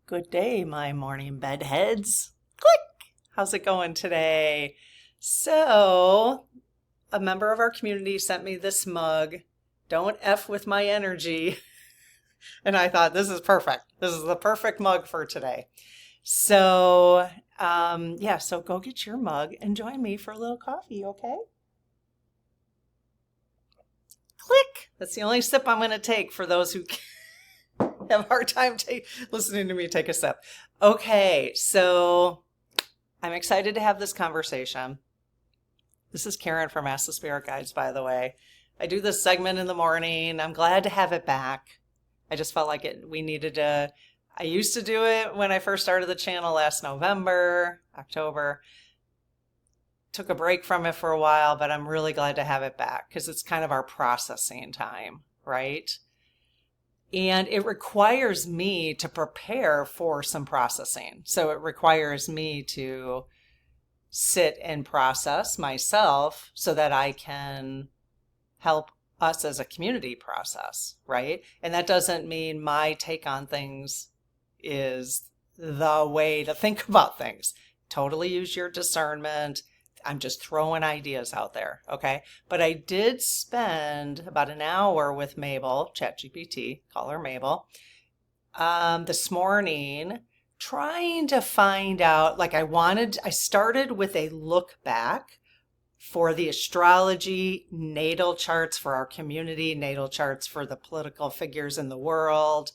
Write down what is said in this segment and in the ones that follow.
Good day, my morning bedheads. Click! How's it going today? So, a member of our community sent me this mug. Don't F with my energy. And I thought, this is perfect. This is the perfect mug for today. So, so go get your mug and join me for a little coffee, okay? Click! That's the only sip I'm going to take for those who have a hard time listening to me take a sip. Okay, so I'm excited to have this conversation. This is Karen from Ask the Spirit Guides, by the way. I do this segment in the morning. I'm glad to have it back. I just felt like we needed to. I used to do it when I first started the channel last October. Took a break from it for a while, but I'm really glad to have it back because it's kind of our processing time, right? And it requires me to prepare for some processing. So it requires me to sit and process myself so that I can help us as a community process, right? And that doesn't mean my take on things is the way to think about things. Totally use your discernment. I'm just throwing ideas out there, okay? But I did spend about an hour with Mabel, ChatGPT, call her Mabel, this morning trying to find out, I started with a look back for the astrology natal charts for our community, natal charts for the political figures in the world.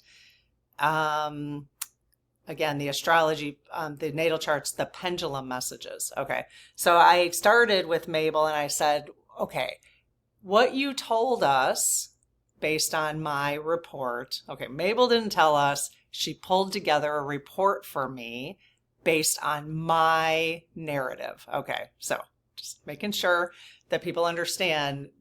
Again, the astrology, the natal charts, the pendulum messages. Okay. So I started with Mabel and I said, okay, what you told us based on my report. Okay. Mabel didn't tell us. She pulled together a report for me based on my narrative. Okay. So just making sure that people understand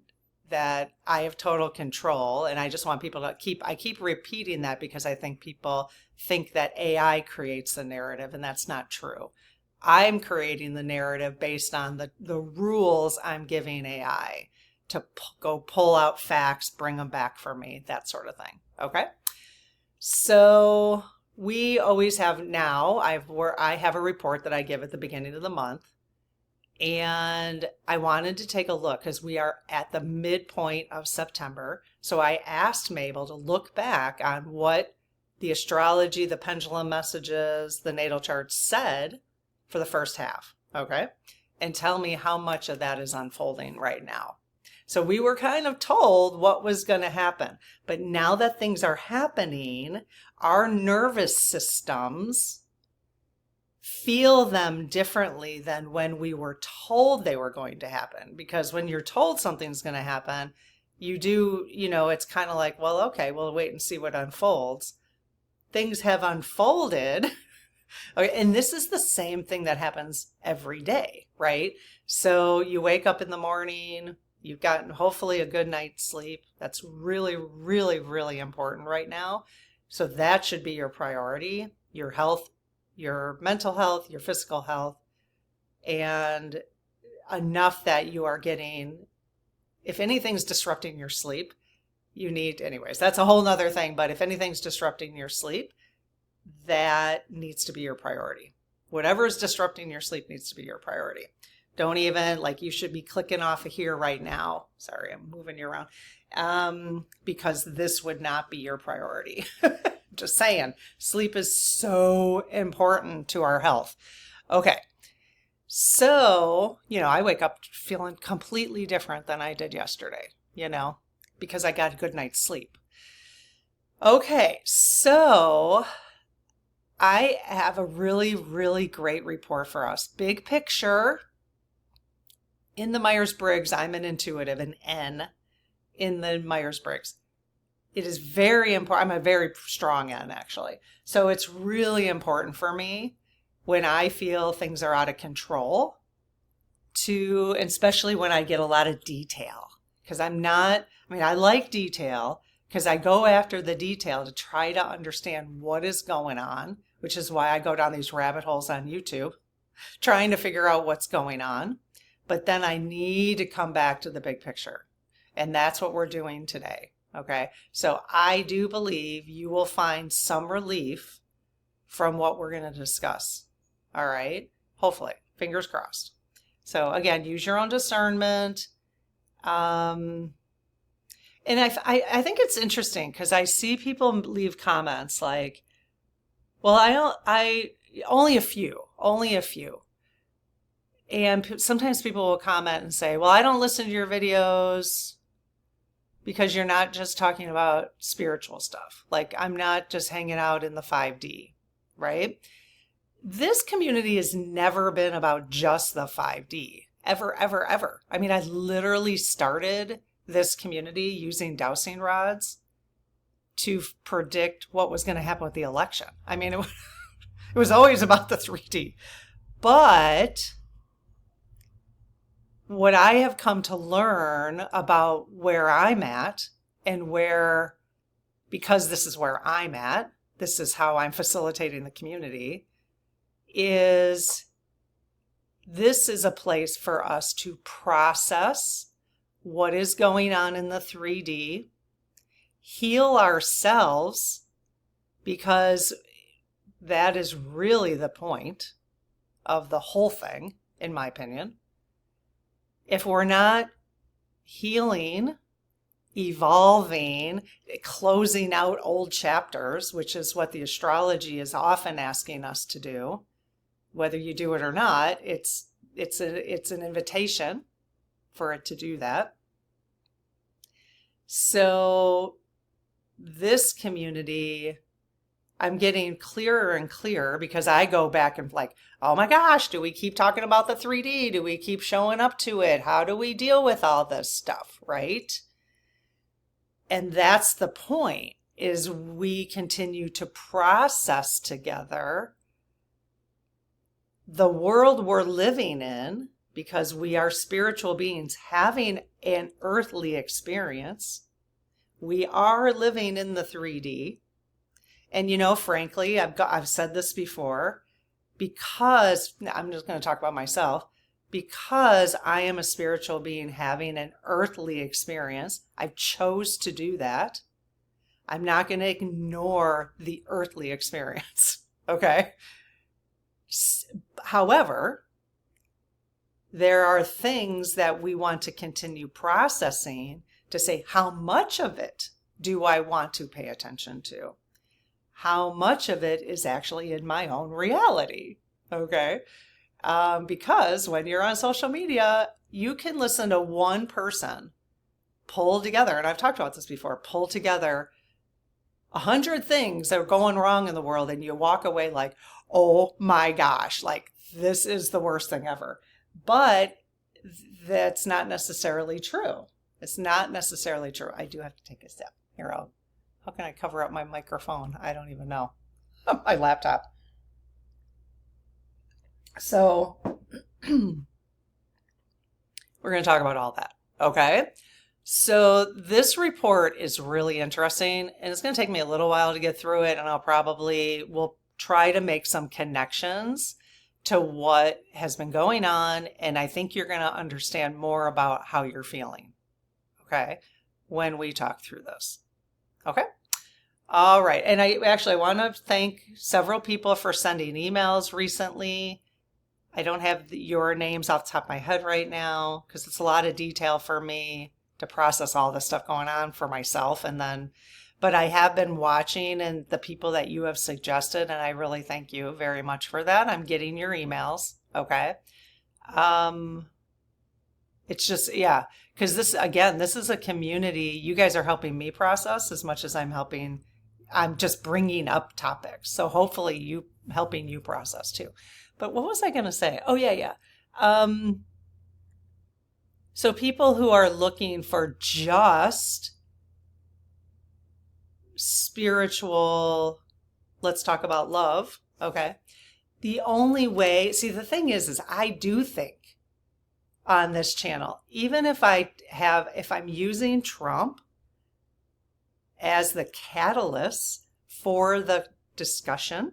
that I have total control, and I just want people to I keep repeating that because I think people think that AI creates the narrative, and that's not true. I'm creating the narrative based on the rules I'm giving AI to go pull out facts, bring them back for me, that sort of thing. Okay. So we always have now, I have a report that I give at the beginning of the month. And I wanted to take a look because we are at the midpoint of September. So I asked Mabel to look back on what the astrology, the pendulum messages, the natal charts said for the first half. Okay. And tell me how much of that is unfolding right now. So we were kind of told what was going to happen. But now that things are happening, our nervous systems feel them differently than when we were told they were going to happen. Because when you're told something's going to happen, you do, it's kind of like, well, okay, we'll wait and see what unfolds. Things have unfolded. Okay, and this is the same thing that happens every day, right? So you wake up in the morning, you've gotten hopefully a good night's sleep. That's really, really, really important right now. So that should be your priority, your health, your mental health, your physical health, and enough that you are getting, if anything's disrupting your sleep, anyways, that's a whole nother thing. But if anything's disrupting your sleep, that needs to be your priority. Whatever is disrupting your sleep needs to be your priority. Don't even, you should be clicking off of here right now. Sorry, I'm moving you around. Because this would not be your priority. Just saying, sleep is so important to our health. Okay. So, I wake up feeling completely different than I did yesterday, because I got a good night's sleep. Okay. So I have a really, really great report for us. Big picture. In the Myers-Briggs, I'm an intuitive, an N in the Myers-Briggs. It is very important. I'm a very strong N, actually. So it's really important for me when I feel things are out of control and especially when I get a lot of detail. Because I like detail because I go after the detail to try to understand what is going on, which is why I go down these rabbit holes on YouTube, trying to figure out what's going on. But then I need to come back to the big picture. And that's what we're doing today. Okay. So I do believe you will find some relief from what we're going to discuss. All right. Hopefully, fingers crossed. So again, use your own discernment. And I think it's interesting because I see people leave comments like, well, only a few. And sometimes people will comment and say, well, I don't listen to your videos because you're not just talking about spiritual stuff. Like, I'm not just hanging out in the 5D, right? This community has never been about just the 5D, ever, ever, ever. I mean, I literally started this community using dowsing rods to predict what was going to happen with the election. I mean, it was always about the 3D. But what I have come to learn about where I'm at and because this is where I'm at, this is how I'm facilitating the community, is this is a place for us to process what is going on in the 3D, heal ourselves, because that is really the point of the whole thing, in my opinion. If we're not healing, evolving, closing out old chapters, which is what the astrology is often asking us to do, whether you do it or not, it's an invitation for it to do that. So this community, I'm getting clearer and clearer because I go back and like, oh my gosh, do we keep talking about the 3D? Do we keep showing up to it? How do we deal with all this stuff, right? And that's the point, is we continue to process together the world we're living in, because we are spiritual beings having an earthly experience. We are living in the 3D. And, you know, frankly, I've said this before, because I'm just going to talk about myself, because I am a spiritual being having an earthly experience. I chose to do that. I'm not going to ignore the earthly experience. Okay. However, there are things that we want to continue processing to say, how much of it do I want to pay attention to? How much of it is actually in my own reality? Okay. Because when you're on social media, you can listen to one person pull together, and I've talked about this before, pull together 100 things that are going wrong in the world, and you walk away like, oh my gosh, like this is the worst thing ever. But that's not necessarily true. It's not necessarily true. I do have to take a step. Here, how can I cover up my microphone? I don't even know. My laptop. So we're going to talk about all that. Okay. So this report is really interesting, and it's going to take me a little while to get through it, and will try to make some connections to what has been going on, and I think you're going to understand more about how you're feeling, okay, when we talk through this. Okay? All right. And I want to thank several people for sending emails recently. I don't have your names off the top of my head right now because it's a lot of detail for me to process all this stuff going on for myself. But I have been watching, and the people that you have suggested, and I really thank you very much for that. I'm getting your emails. Okay. It's just, yeah, because this is a community. You guys are helping me process as much as I'm just bringing up topics. So hopefully helping you process too. But what was I going to say? Oh, yeah. So people who are looking for just spiritual, let's talk about love. Okay. The only way, see, the thing is I do think on this channel, even if I'm using Trump as the catalyst for the discussion,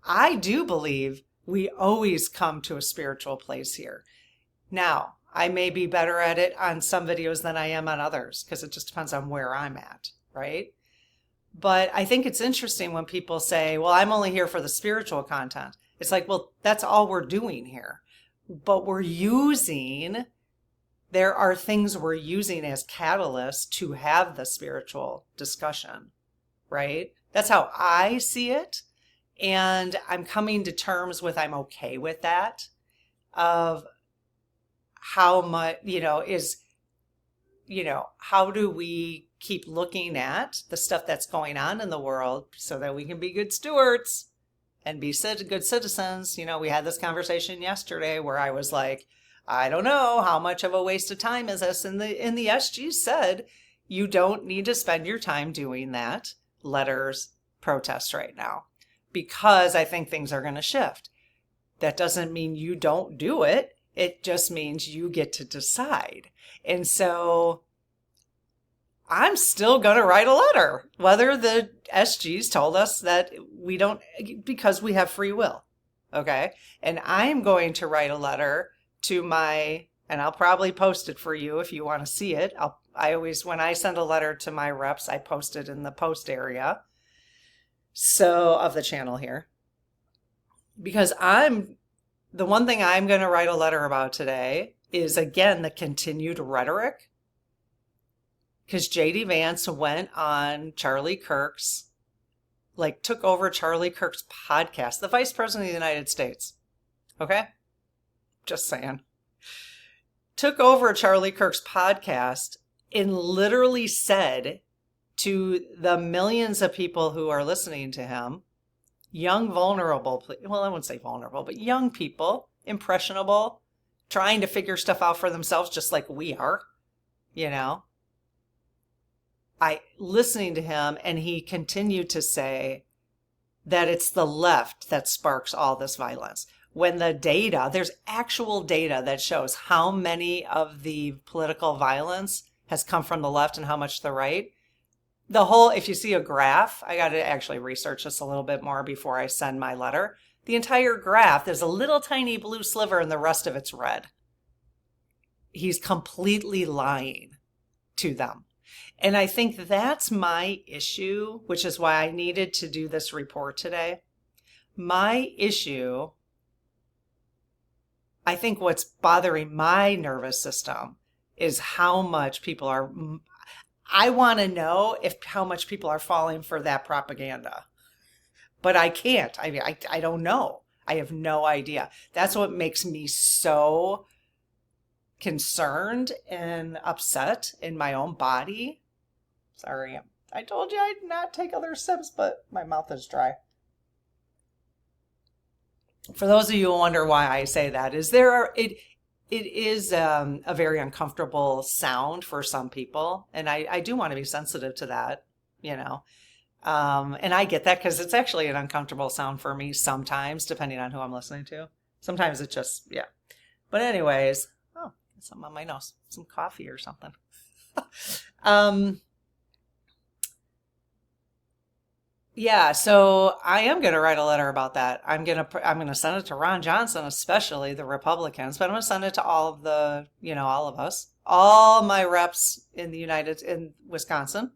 I do believe we always come to a spiritual place here. Now, I may be better at it on some videos than I am on others because it just depends on where I'm at, right? But I think it's interesting when people say, well, I'm only here for the spiritual content. It's like, well, that's all we're doing here. But there are things we're using as catalysts to have the spiritual discussion, right? That's how I see it. And I'm coming to terms with, I'm okay with that, of how much, how do we keep looking at the stuff that's going on in the world so that we can be good stewards and be good citizens. We had this conversation yesterday where I was like, I don't know how much of a waste of time is this. And the SG said, you don't need to spend your time doing that. Letters, protests right now, because I think things are going to shift. That doesn't mean you don't do it. It just means you get to decide. And so I'm still going to write a letter, whether the SGs told us that we don't, because we have free will. Okay. And I'm going to write a letter to and I'll probably post it for you if you want to see it. When I send a letter to my reps, I post it in the post area. Of the channel here, because the one thing I'm going to write a letter about today is, again, the continued rhetoric. Because J.D. Vance went on Charlie Kirk's, took over Charlie Kirk's podcast, the Vice President of the United States. Okay? Just saying. Took over Charlie Kirk's podcast and literally said to the millions of people who are listening to him, young, vulnerable, well, I wouldn't say vulnerable, but young people, impressionable, trying to figure stuff out for themselves just like we are, listening to him, and he continued to say that it's the left that sparks all this violence. When there's actual data that shows how many of the political violence has come from the left and how much the right. If you see a graph, I got to actually research this a little bit more before I send my letter. The entire graph, there's a little tiny blue sliver and the rest of it's red. He's completely lying to them. And I think that's my issue, which is why I needed to do this report today. My issue, I think what's bothering my nervous system is how much people are... I want to know how much people are falling for that propaganda, but I can't. I don't know. I have no idea. That's what makes me so concerned and upset in my own body. Sorry, I told you I'd not take other sips, but my mouth is dry. For those of you who wonder why I say that, it is a very uncomfortable sound for some people. And I do want to be sensitive to that, and I get that because it's actually an uncomfortable sound for me sometimes, depending on who I'm listening to. Sometimes it's just, yeah. But anyways, something on my nose, some coffee or something. Yeah, so I am going to write a letter about that. I'm going to send it to Ron Johnson, especially the Republicans, but I'm going to send it to all of all of us, all my reps in Wisconsin,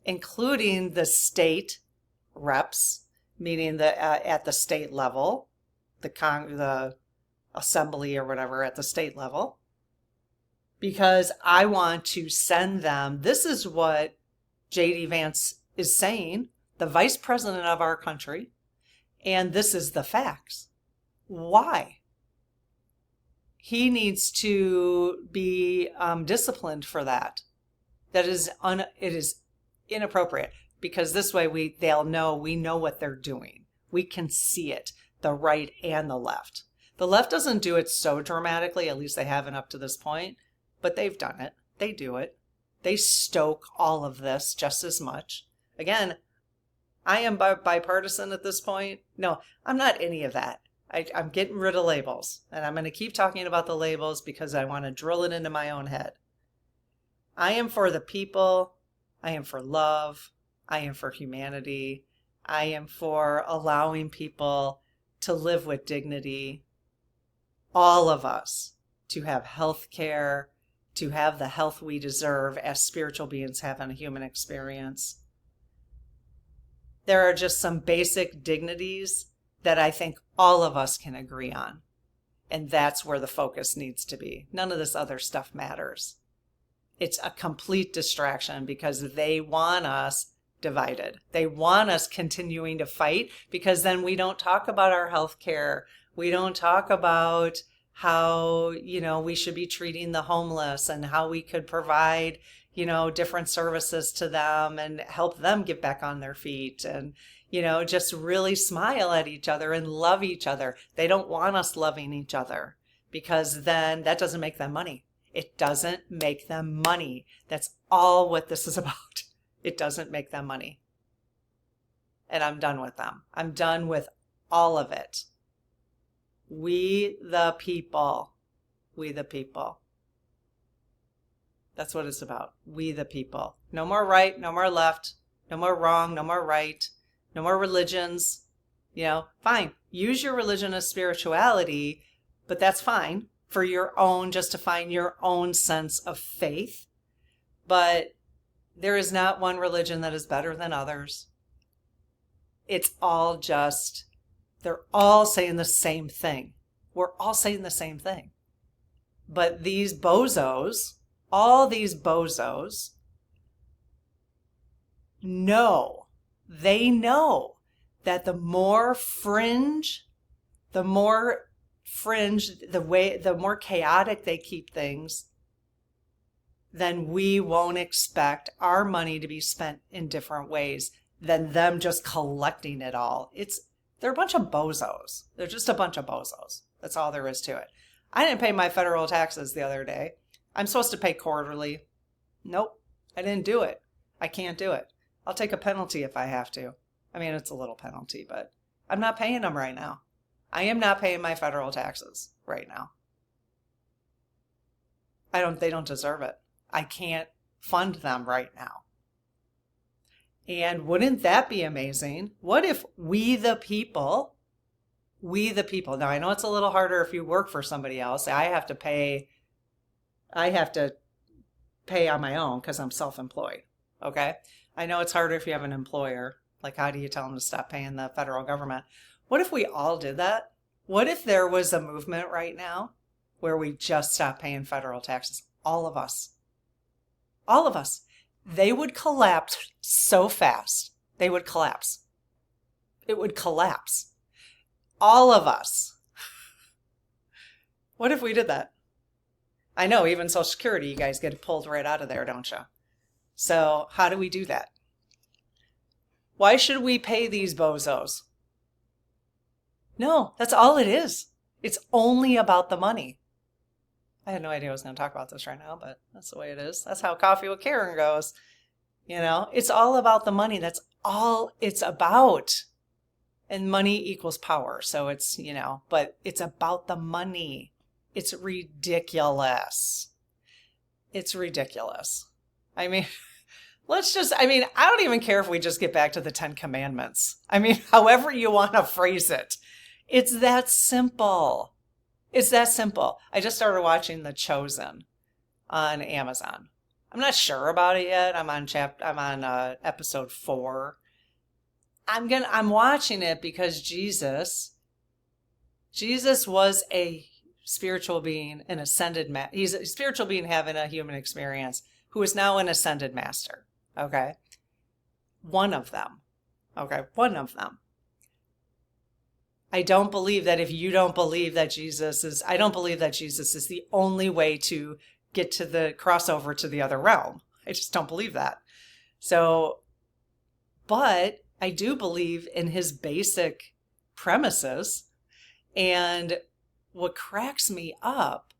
including the state reps, meaning at the state level, the assembly or whatever at the state level, because I want to send them. This is what J.D. Vance is saying, the vice president of our country, and this is the facts. Why? He needs to be disciplined for that. It is inappropriate, because this way they'll know we know what they're doing. We can see it, the right and the left. The left doesn't do it so dramatically, at least they haven't up to this point, but they've done it. They do it. They stoke all of this just as much. Again, I am bipartisan at this point. No, I'm not any of that. I'm getting rid of labels, and I'm going to keep talking about the labels because I want to drill it into my own head. I am for the people. I am for love. I am for humanity. I am for allowing people to live with dignity. All of us to have health care, to have the health we deserve as spiritual beings have in a human experience. There are just some basic dignities that I think all of us can agree on. And that's where the focus needs to be. None of this other stuff matters. It's a complete distraction because they want us divided. They want us continuing to fight because then we don't talk about our health care. We don't talk about how, we should be treating the homeless and how we could provide, different services to them and help them get back on their feet and, just really smile at each other and love each other. They don't want us loving each other because then that doesn't make them money. It doesn't make them money. That's all what this is about. It doesn't make them money. And I'm done with them. I'm done with all of it. We the people. We the people. That's what it's about. We the people. No more right, no more left, no more wrong, no more right, no more religions. Fine. Use your religion as spirituality, but that's fine for your own, just to find your own sense of faith. But there is not one religion that is better than others. It's all just, they're all saying the same thing. We're all saying the same thing. But these bozos, all these bozos, they know that the more chaotic they keep things, then we won't expect our money to be spent in different ways than them just collecting it all. They're a bunch of bozos. They're just a bunch of bozos. That's all there is to it. I didn't pay my federal taxes the other day. I'm supposed to pay quarterly. Nope, I didn't do it. I can't do it. I'll take a penalty if I have to. I mean, it's a little penalty, but I'm not paying them right now. I am not paying my federal taxes right now. They don't deserve it. I can't fund them right now. And wouldn't that be amazing? What if we the people, now I know it's a little harder if you work for somebody else. I have to pay on my own because I'm self-employed. Okay. I know it's harder if you have an employer. Like, how do you tell them to stop paying the federal government? What if we all did that? What if there was a movement right now where we just stopped paying federal taxes? All of us. All of us. They would collapse so fast. They would collapse. It would collapse. All of us. What if we did that? I know, even Social Security, you guys get pulled right out of there, don't you? So how do we do that? Why should we pay these bozos? No, that's all it is. It's only about the money. I had no idea I was going to talk about this right now, but that's the way it is. That's how Coffee with Karen goes. It's all about the money. That's all it's about. And money equals power. So it's, but it's about the money. It's ridiculous. It's ridiculous. I mean, I don't even care if we just get back to the 10 Commandments. However you want to phrase it. It's that simple. It's that simple. I just started watching The Chosen on Amazon. I'm not sure about it yet. I'm on episode 4. I'm watching it because Jesus was a spiritual being, an ascended he's a spiritual being having a human experience who is now an ascended master. Okay. One of them. I don't believe that if you don't believe that I don't believe that Jesus is the only way to get to the crossover to the other realm. I just don't believe that. So, but I do believe in his basic premises. And what cracks me up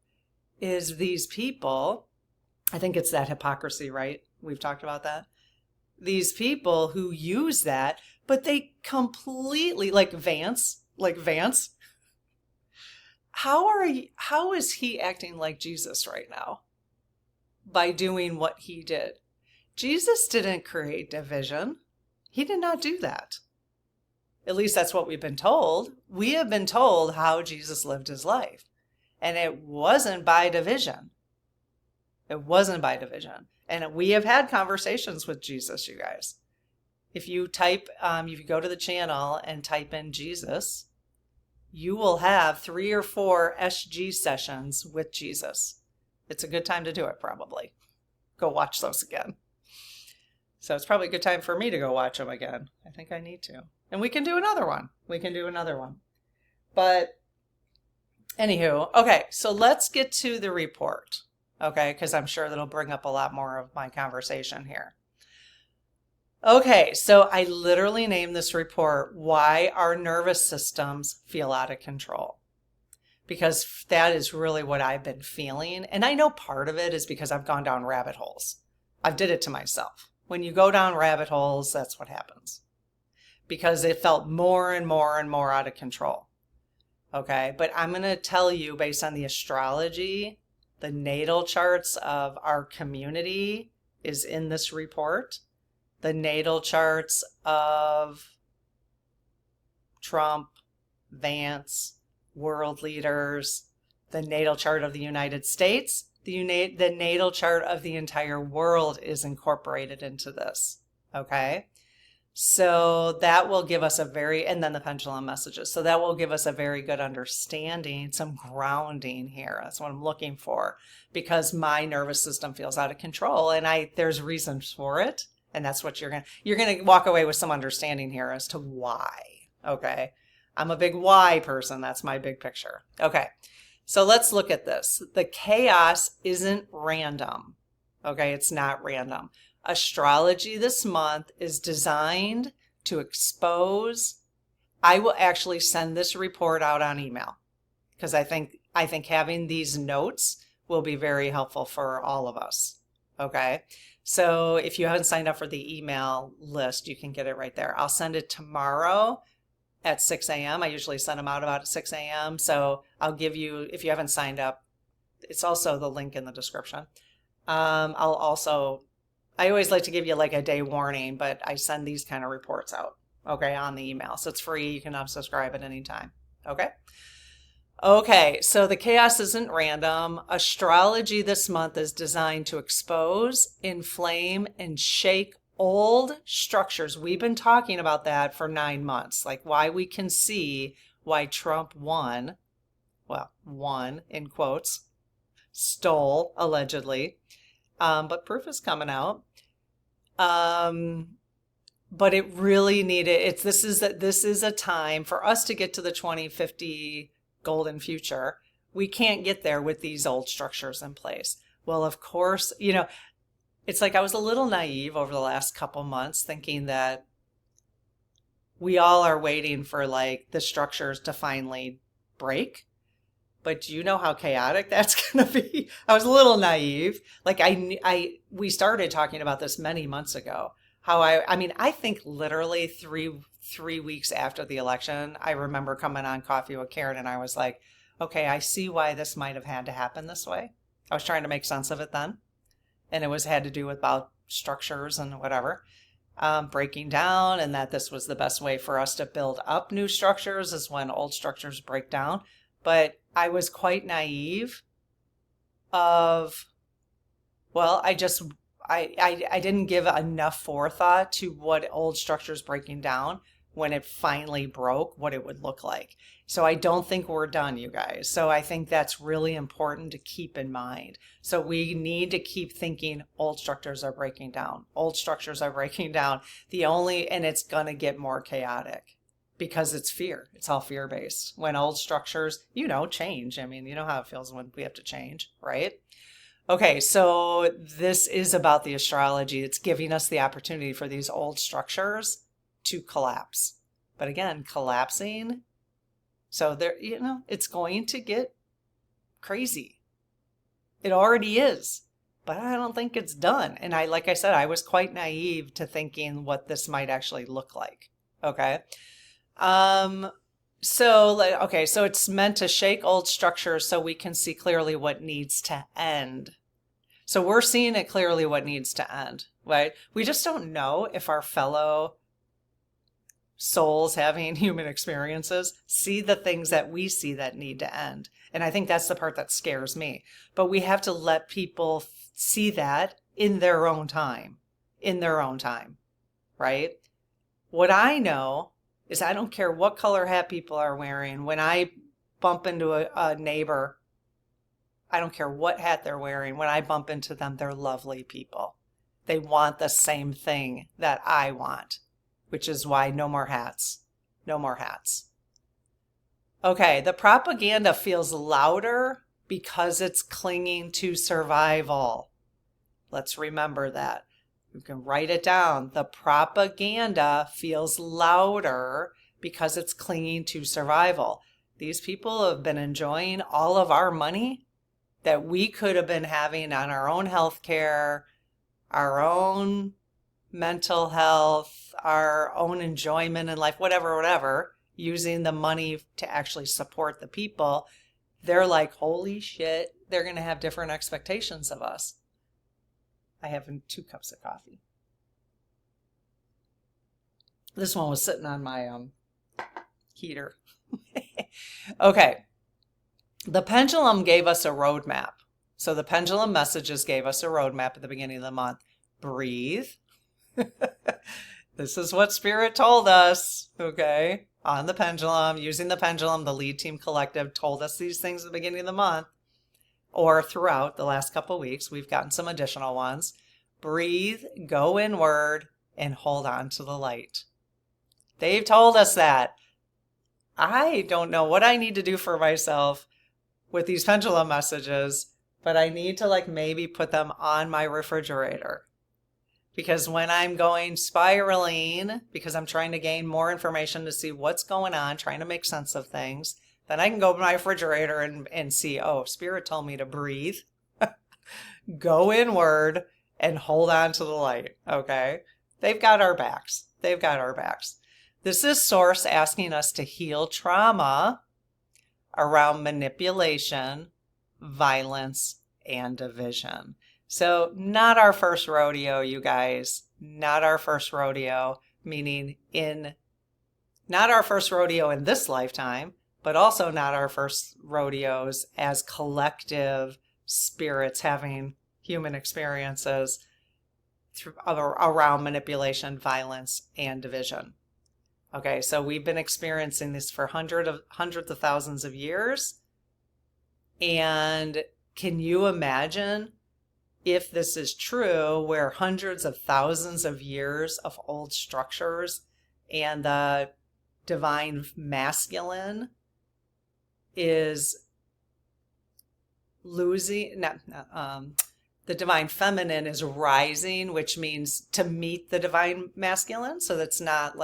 is these people, I think it's that hypocrisy, right? We've talked about that. These people who use that, but they completely, like Vance, how is he acting like Jesus right now by doing what he did? Jesus didn't create division. He did not do that. At least that's what we've been told. We have been told how Jesus lived his life. And it wasn't by division. It wasn't by division. And we have had conversations with Jesus, you guys. If you type, if you go to the channel and type in Jesus, you will have 3 or 4 SG sessions with Jesus. It's a good time to do it, probably. Go watch those again. So it's probably a good time for me to go watch them again. I think I need to. And we can do another one. But anywho, okay, so let's get to the report, okay, because I'm sure that'll bring up a lot more of my conversation here. Okay, so I literally named this report, Why Our Nervous Systems Feel Out of Control. Because that is really what I've been feeling. And I know part of it is because I've gone down rabbit holes. I've did it to myself. When you go down rabbit holes, that's what happens. Because it felt more and more and more out of control. Okay, but I'm going to tell you based on the astrology, the natal charts of our community is in this report. The natal charts of Trump, Vance, world leaders, the natal chart of the United States, the natal chart of the entire world is incorporated into this. Okay. So that will give us and then the pendulum messages. So that will give us a very good understanding, some grounding here. That's what I'm looking for, because my nervous system feels out of control and there's reasons for it. And that's what you're going to walk away with some understanding here as to why. Okay. I'm a big why person. That's my big picture. Okay. So let's look at this. The chaos isn't random. Okay. It's not random. Astrology this month is designed to expose. I will actually send this report out on email because I think having these notes will be very helpful for all of us. Okay. So if you haven't signed up for the email list, you can get it right there. I'll send it tomorrow at 6 a.m. I usually send them out about 6 a.m. So I'll give you, if you haven't signed up, it's also the link in the description. I always like to give you like a day warning, but I send these kind of reports out, okay, on the email. So it's free. You can unsubscribe at any time. Okay. Okay, so the chaos isn't random. Astrology this month is designed to expose, inflame, and shake old structures. We've been talking about that for 9 months, like why we can see why Trump won in quotes, stole allegedly, but proof is coming out. But it really needed, this is a time for us to get to the 2050 golden future. We can't get there with these old structures in place. Well, of course, it's like I was a little naive over the last couple months thinking that we all are waiting for like the structures to finally break. But do you know how chaotic that's going to be? I was a little naive. Like we started talking about this many months ago. How I think literally three weeks after the election, I remember coming on Coffee with Karen and I was like, okay, I see why this might have had to happen this way. I was trying to make sense of it then. And it had to do with about structures and whatever, breaking down, and that this was the best way for us to build up new structures is when old structures break down. But I was quite naive of, well, I didn't give enough forethought to what old structures breaking down when it finally broke, what it would look like. So I don't think we're done, you guys. So I think that's really important to keep in mind. So we need to keep thinking old structures are breaking down. Old structures are breaking down. And it's going to get more chaotic because it's fear. It's all fear-based. When old structures, change. I mean, you know how it feels when we have to change, right? Okay, so this is about the astrology. It's giving us the opportunity for these old structures to collapse. But again, collapsing, so there, it's going to get crazy. It already is, but I don't think it's done. And like I said, I was quite naive to thinking what this might actually look like. Okay. So it's meant to shake old structures so we can see clearly what needs to end. So we're seeing it clearly what needs to end, right? We just don't know if our fellow souls having human experiences see the things that we see that need to end. And I think that's the part that scares me. But we have to let people see that in their own time, right? What I know is I don't care what color hat people are wearing. When I bump into a neighbor, I don't care what hat they're wearing. When I bump into them, they're lovely people. They want the same thing that I want, which is why no more hats. No more hats. Okay, the propaganda feels louder because it's clinging to survival. Let's remember that. You can write it down. The propaganda feels louder because it's clinging to survival. These people have been enjoying all of our money that we could have been having on our own health care, our own mental health, our own enjoyment in life, whatever, using the money to actually support the people. They're like, holy shit, they're going to have different expectations of us. I have 2 cups of coffee. This one was sitting on my heater. Okay. The pendulum gave us a roadmap. So the pendulum messages gave us a roadmap at the beginning of the month. Breathe. This is what Spirit told us, okay? On the pendulum, using the pendulum, the lead team collective told us these things at the beginning of the month, or throughout the last couple of weeks. We've gotten some additional ones. Breathe, go inward, and hold on to the light. They've told us that. I don't know what I need to do for myself with these pendulum messages, but I need to maybe put them on my refrigerator. Because when I'm going spiraling, because I'm trying to gain more information to see what's going on, trying to make sense of things, then I can go to my refrigerator and see, oh, Spirit told me to breathe, go inward, and hold on to the light, okay? They've got our backs. They've got our backs. This is Source asking us to heal trauma around manipulation, violence, and division. So not our first rodeo, you guys. Not our first rodeo, meaning not our first rodeo in this lifetime, but also not our first rodeos as collective spirits having human experiences around manipulation, violence, and division. Okay, so we've been experiencing this for hundreds of thousands of years. And can you imagine if this is true, where hundreds of thousands of years of old structures and the divine masculine is losing, the divine feminine is rising, which means to meet the divine masculine. So that's not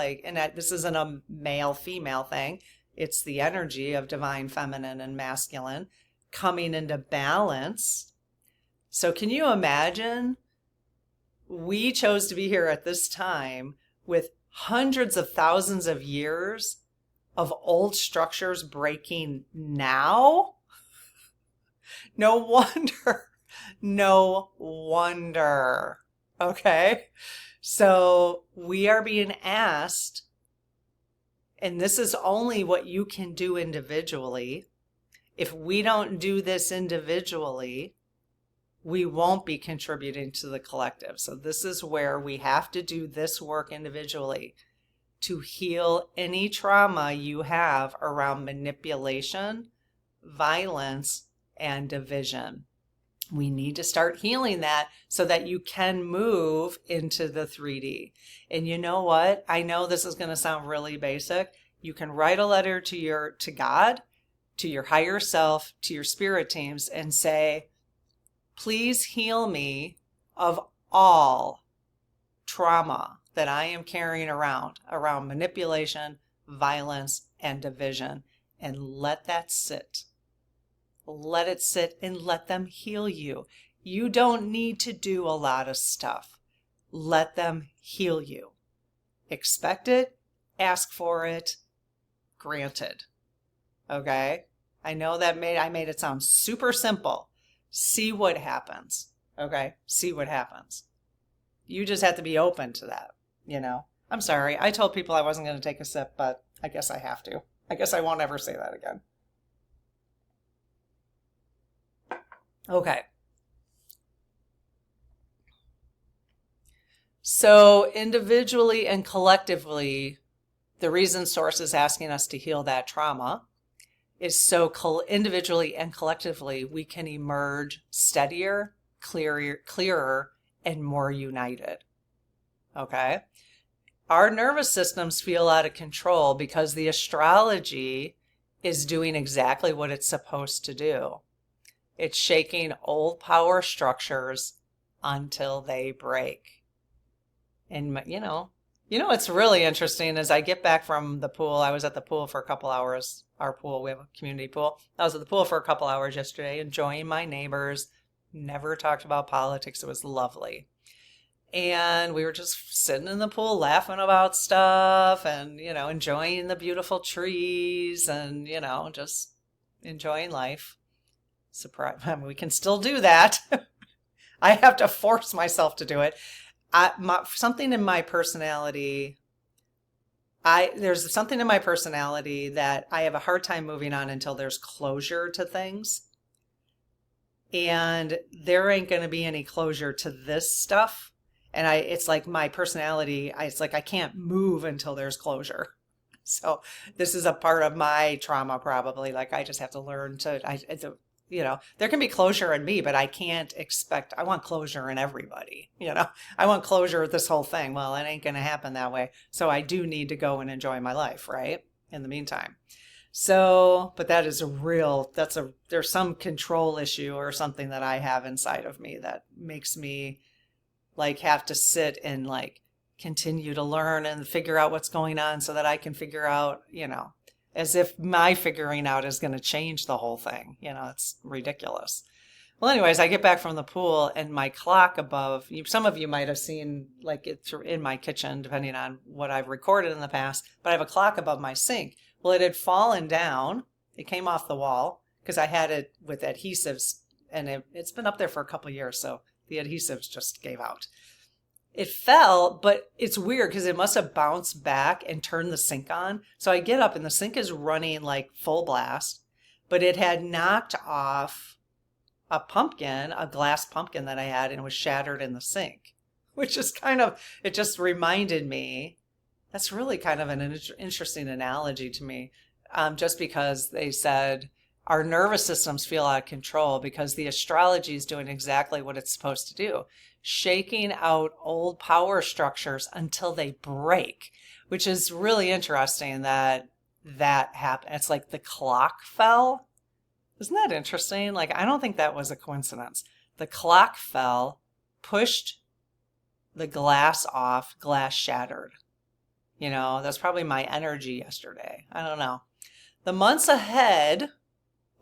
this isn't a male-female thing. It's the energy of divine feminine and masculine coming into balance. So can you imagine? We chose to be here at this time with hundreds of thousands of years of old structures breaking now? No wonder. No wonder. Okay? So we are being asked, and this is only what you can do individually. If we don't do this individually, we won't be contributing to the collective. So this is where we have to do this work individually to heal any trauma you have around manipulation, violence, and division. We need to start healing that so that you can move into the 3D. And you know what? I know this is going to sound really basic. You can write a letter to God, to your higher self, to your spirit teams, and say, please heal me of all trauma that I am carrying around manipulation, violence, and division, and let that sit. Let it sit and let them heal you. You don't need to do a lot of stuff. Let them heal you. Expect it, ask for it, granted. Okay? I know that I made it sound super simple. See what happens. Okay? See what happens. You just have to be open to that, I'm sorry. I told people I wasn't going to take a sip, but I guess I have to. I guess I won't ever say that again. Okay. So individually and collectively, the reason Source is asking us to heal that trauma is so individually and collectively we can emerge steadier, clearer, and more united. Okay? Our nervous systems feel out of control because the astrology is doing exactly what it's supposed to do. It's shaking old power structures until they break. And what's really interesting is I get back from the pool. I was at the pool for a couple hours. Our pool, we have a community pool. I was at the pool for a couple hours yesterday, enjoying my neighbors. Never talked about politics. It was lovely. And we were just sitting in the pool laughing about stuff and, enjoying the beautiful trees and, just enjoying life. Surprise. I mean, we can still do that. I have to force myself to do it. Something in my personality, there's something in my personality that I have a hard time moving on until there's closure to things. And there ain't going to be any closure to this stuff. And it's like my personality, it's like I can't move until there's closure. So this is a part of my trauma probably. Like I just have to learn there can be closure in me, but I want closure in everybody. I want closure with this whole thing. Well, it ain't going to happen that way. So I do need to go and enjoy my life, right? In the meantime. So, but that is there's some control issue or something that I have inside of me that makes me like have to sit and like continue to learn and figure out what's going on so that I can figure out, as if my figuring out is going to change the whole thing. It's ridiculous. Well, anyways, I get back from the pool and my clock above, some of you might have seen like it's in my kitchen, depending on what I've recorded in the past, but I have a clock above my sink. Well, it had fallen down. It came off the wall because I had it with adhesives and it's been up there for a couple of years. So the adhesives just gave out. It fell, but it's weird because it must have bounced back and turned the sink on. So I get up and the sink is running like full blast, but it had knocked off a glass pumpkin that I had, and it was shattered in the sink, which is it just reminded me, that's really kind of an interesting analogy to me, just because they said our nervous systems feel out of control because the astrology is doing exactly what it's supposed to do, shaking out old power structures until they break, which is really interesting that happened. It's like the clock fell. Isn't that interesting? Like, I don't think that was a coincidence. The clock fell, pushed the glass off, glass shattered. That's probably my energy yesterday. I don't know. The months ahead,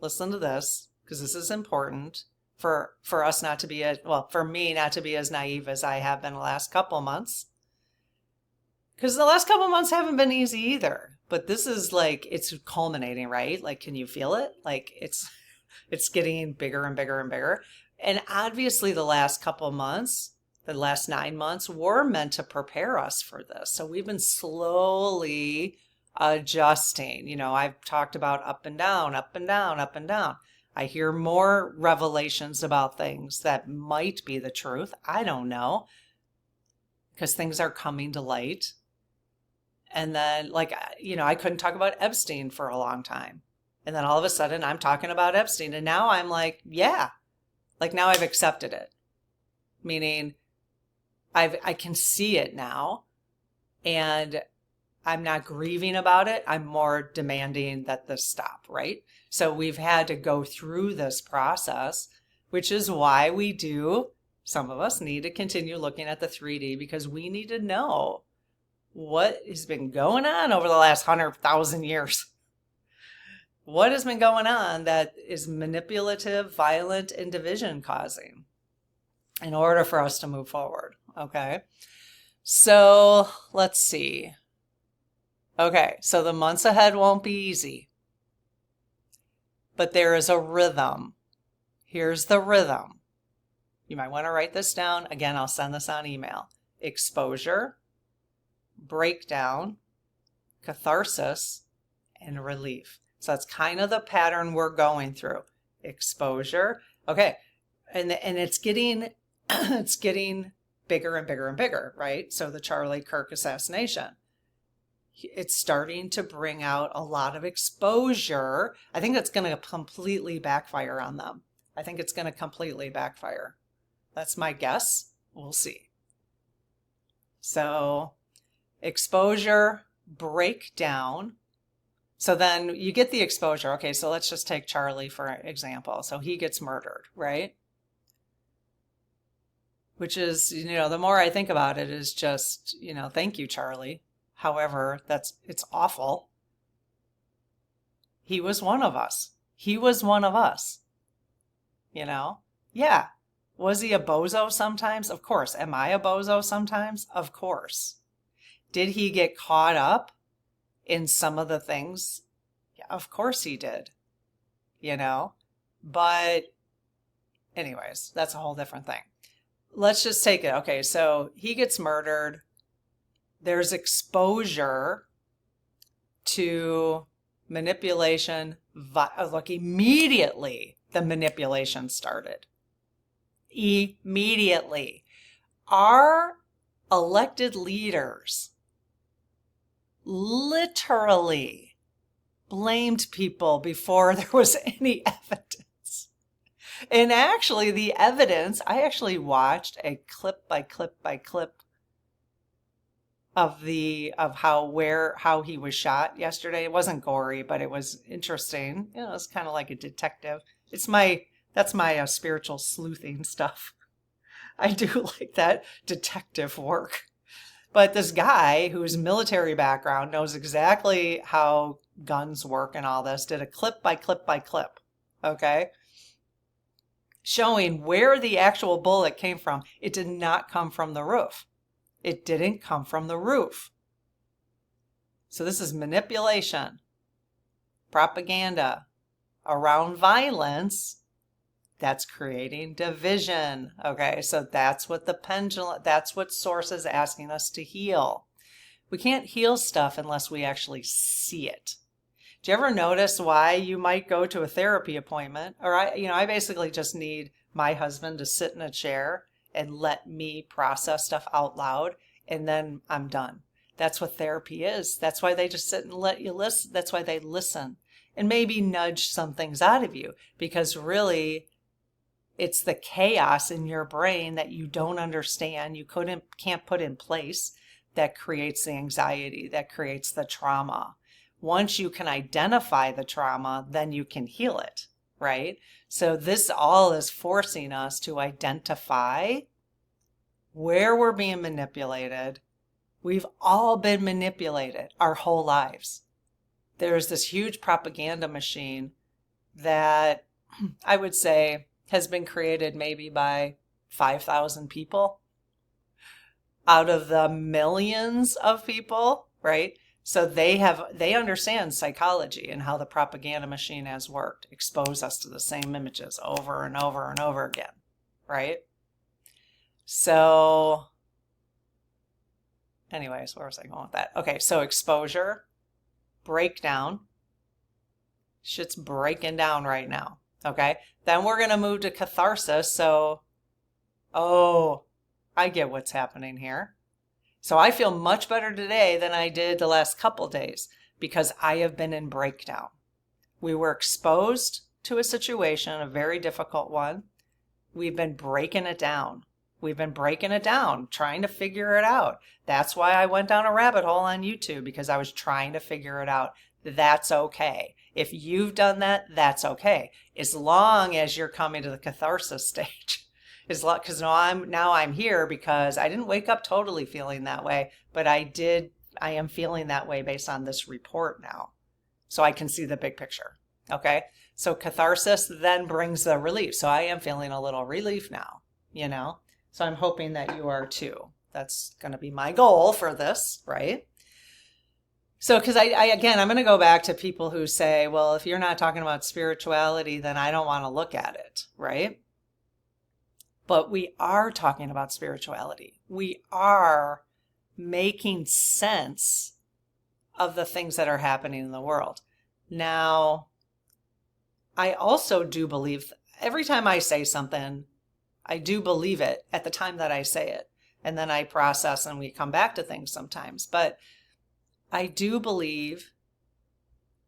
listen to this, because this is important for us not to be for me not to be as naive as I have been the last couple months. Because the last couple months haven't been easy either. But this is like, it's culminating, right? Like, can you feel it? Like it's getting bigger and bigger and bigger. And obviously the last couple months, the last 9 months were meant to prepare us for this. So we've been slowly adjusting. I've talked about up and down, up and down, up and down. I hear more revelations about things that might be the truth. I don't know, because things are coming to light. And then I couldn't talk about Epstein for a long time. And then all of a sudden I'm talking about Epstein. And now I'm like, yeah, like now I've accepted it. Meaning I can see it now and I'm not grieving about it. I'm more demanding that this stop, right? So we've had to go through this process, which is why some of us need to continue looking at the 3D, because we need to know what has been going on over the last 100,000 years. What has been going on that is manipulative, violent, and division causing in order for us to move forward. Okay. So let's see. Okay. So the months ahead won't be easy, but there is a rhythm. Here's the rhythm. You might want to write this down. Again, I'll send this on email. Exposure, breakdown, catharsis, and relief. So that's kind of the pattern we're going through. Exposure. Okay. And it's getting bigger and bigger and bigger, right? So the Charlie Kirk assassination, it's starting to bring out a lot of exposure. I think that's going to completely backfire on them. I think it's going to completely backfire. That's my guess. We'll see. So exposure, breakdown. So then you get the exposure. Okay, so let's just take Charlie for example. So he gets murdered, right? Which is, the more I think about it is just, thank you, Charlie. However, it's awful. He was one of us. He was one of us. Yeah. Was he a bozo sometimes? Of course. Am I a bozo sometimes? Of course. Did he get caught up in some of the things? Yeah, of course he did. But anyways, that's a whole different thing. Let's just take it. Okay, so he gets murdered. There's exposure to manipulation. Look, immediately the manipulation started. Immediately. Our elected leaders literally blamed people before there was any evidence. And actually the evidence, I actually watched a clip by clip by clip of how he was shot yesterday. It wasn't gory, but it was interesting. It was kind of like a detective. That's my spiritual sleuthing stuff. I do like that detective work. But this guy whose military background knows exactly how guns work and all this did a clip by clip by clip, okay? Showing where the actual bullet came from. It did not come from the roof. It didn't come from the roof. So this is manipulation, propaganda around violence. That's creating division. Okay, so that's what that's what Source is asking us to heal. We can't heal stuff unless we actually see it. Do you ever notice why you might go to a therapy appointment? Or I basically just need my husband to sit in a chair and let me process stuff out loud, and then I'm done. That's what therapy is. That's why they just sit and let you listen. That's why they listen and maybe nudge some things out of you, because really it's the chaos in your brain that you don't understand, you can't put in place, that creates the anxiety, that creates the trauma. Once you can identify the trauma, then you can heal it, right? So this all is forcing us to identify where we're being manipulated. We've all been manipulated our whole lives. There's this huge propaganda machine that I would say has been created maybe by 5,000 people out of the millions of people, right? So they understand psychology and how the propaganda machine has worked, expose us to the same images over and over and over again, right? So anyways, where was I going with that? Okay, so exposure, breakdown. Shit's breaking down right now, okay? Then we're going to move to catharsis. So, I get what's happening here. So I feel much better today than I did the last couple days because I have been in breakdown. We were exposed to a situation, a very difficult one. We've been breaking it down. We've been breaking it down, trying to figure it out. That's why I went down a rabbit hole on YouTube, because I was trying to figure it out. That's okay. If you've done that, that's okay. As long as you're coming to the catharsis stage. Because now I'm here because I didn't wake up totally feeling that way, but I am feeling that way based on this report now. So I can see the big picture. Okay. So catharsis then brings the relief. So I am feeling a little relief now, So I'm hoping that you are too. That's going to be my goal for this, right? So, because I'm going to go back to people who say, well, if you're not talking about spirituality, then I don't want to look at it, right? But we are talking about spirituality. We are making sense of the things that are happening in the world. Now, I also do believe every time I say something, I do believe it at the time that I say it. And then I process and we come back to things sometimes. But I do believe,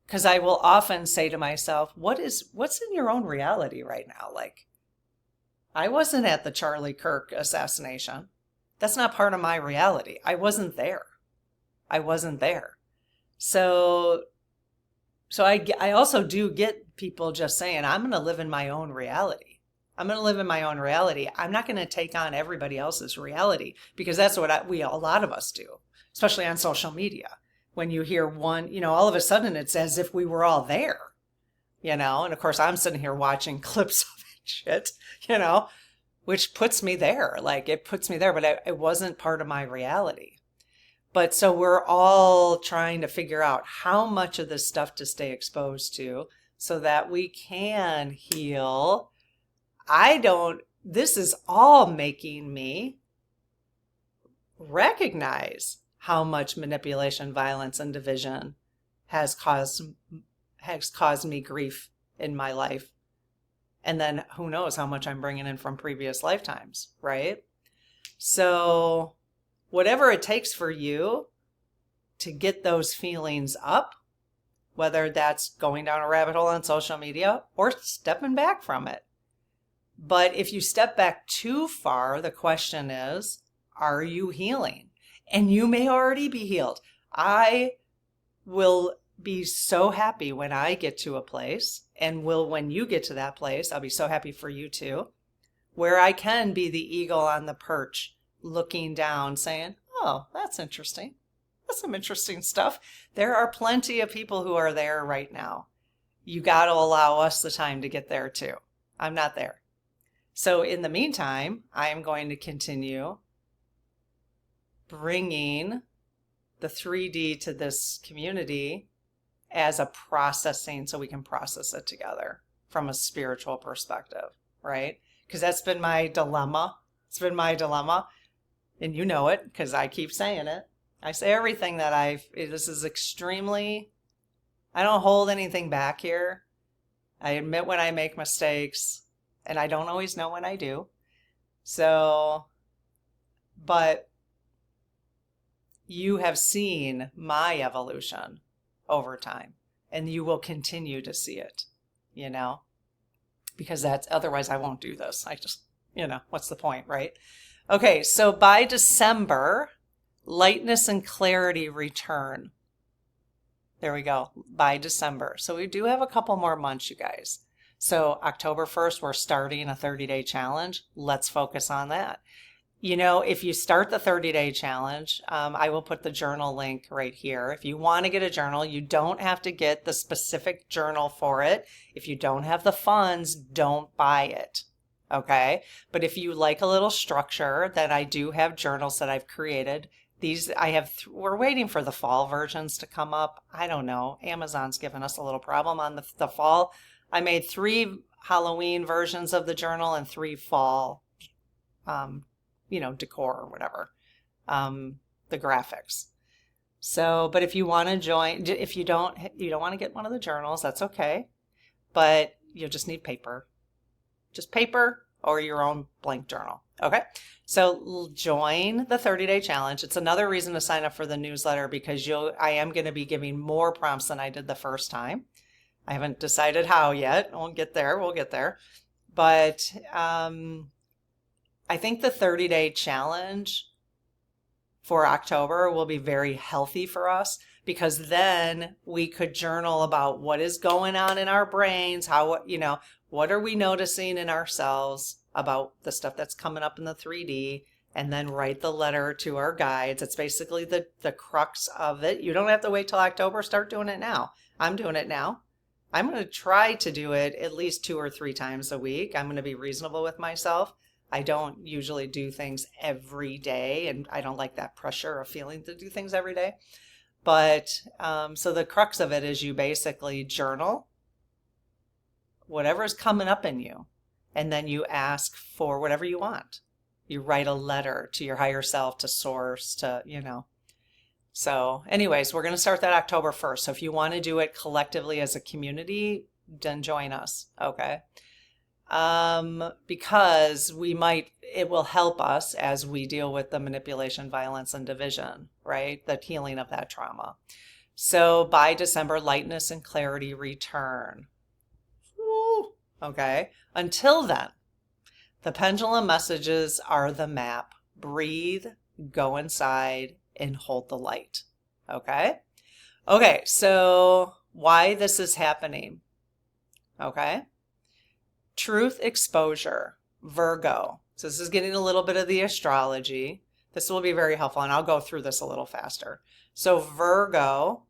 because I will often say to myself, what's in your own reality right now? Like, I wasn't at the Charlie Kirk assassination. That's not part of my reality. I wasn't there. I wasn't there. So I also do get people just saying, I'm going to live in my own reality. I'm going to live in my own reality. I'm not going to take on everybody else's reality, because that's what a lot of us do, especially on social media. When you hear one, all of a sudden it's as if we were all there, and of course I'm sitting here watching clips of it shit, which puts me there. Like, it puts me there, but it wasn't part of my reality. But so we're all trying to figure out how much of this stuff to stay exposed to so that we can heal. This is all making me recognize how much manipulation, violence, and division has caused me grief in my life. And then who knows how much I'm bringing in from previous lifetimes, right? So whatever it takes for you to get those feelings up, whether that's going down a rabbit hole on social media or stepping back from it. But if you step back too far, the question is, are you healing? And you may already be healed. I will be so happy when I get to a place, and when you get to that place, I'll be so happy for you too, where I can be the eagle on the perch, looking down, saying, oh, that's interesting. That's some interesting stuff. There are plenty of people who are there right now. You got to allow us the time to get there too. I'm not there. So in the meantime, I am going to continue bringing the 3D to this community as a processing, so we can process it together from a spiritual perspective, right? Because that's been my dilemma. It's been my dilemma. And you know it, because I keep saying it. I say everything that this is extremely, I don't hold anything back here. I admit when I make mistakes, and I don't always know when I do. So, but you have seen my evolution over time, and you will continue to see it, because otherwise I won't do this. I just, what's the point, right? Okay, so by December, lightness and clarity return. There we go, by December. So we do have a couple more months, you guys. So October 1st, we're starting a 30-day challenge. Let's focus on that. If you start the 30-day challenge, I will put the journal link right here. If you want to get a journal, you don't have to get the specific journal for it. If you don't have the funds, don't buy it. Okay. But if you like a little structure, then I do have journals that I've created. We're waiting for the fall versions to come up. I don't know. Amazon's given us a little problem on the fall. I made 3 Halloween versions of the journal and 3 fall, decor or whatever, the graphics. So, but if you want to join, if you don't want to get one of the journals, that's okay. But you'll just need paper. Just paper or your own blank journal. Okay. So join the 30-day challenge. It's another reason to sign up for the newsletter, because I am going to be giving more prompts than I did the first time. I haven't decided how yet. We'll get there. But I think the 30-day challenge for October will be very healthy for us, because then we could journal about what is going on in our brains, what are we noticing in ourselves about the stuff that's coming up in the 3D, and then write the letter to our guides. It's basically the crux of it. You don't have to wait till October. Start doing it now. I'm doing it now. I'm going to try to do it at least 2 or 3 times a week. I'm going to be reasonable with myself. I don't usually do things every day, and I don't like that pressure of feeling to do things every day. But so the crux of it is you basically journal whatever's coming up in you, and then you ask for whatever you want. You write a letter to your higher self, to source, to, So anyways, we're going to start that October 1st. So if you want to do it collectively as a community, then join us. Okay. because it will help us as we deal with the manipulation, violence, and division, right? The healing of that trauma. So by December, lightness and clarity return. Woo. Okay. Until then, the pendulum messages are the map. Breathe, go inside, and hold the light. Okay? Okay, so why this is happening. Okay? Truth exposure, Virgo. So this is getting a little bit of the astrology. This will be very helpful, and I'll go through this a little faster. So Virgo,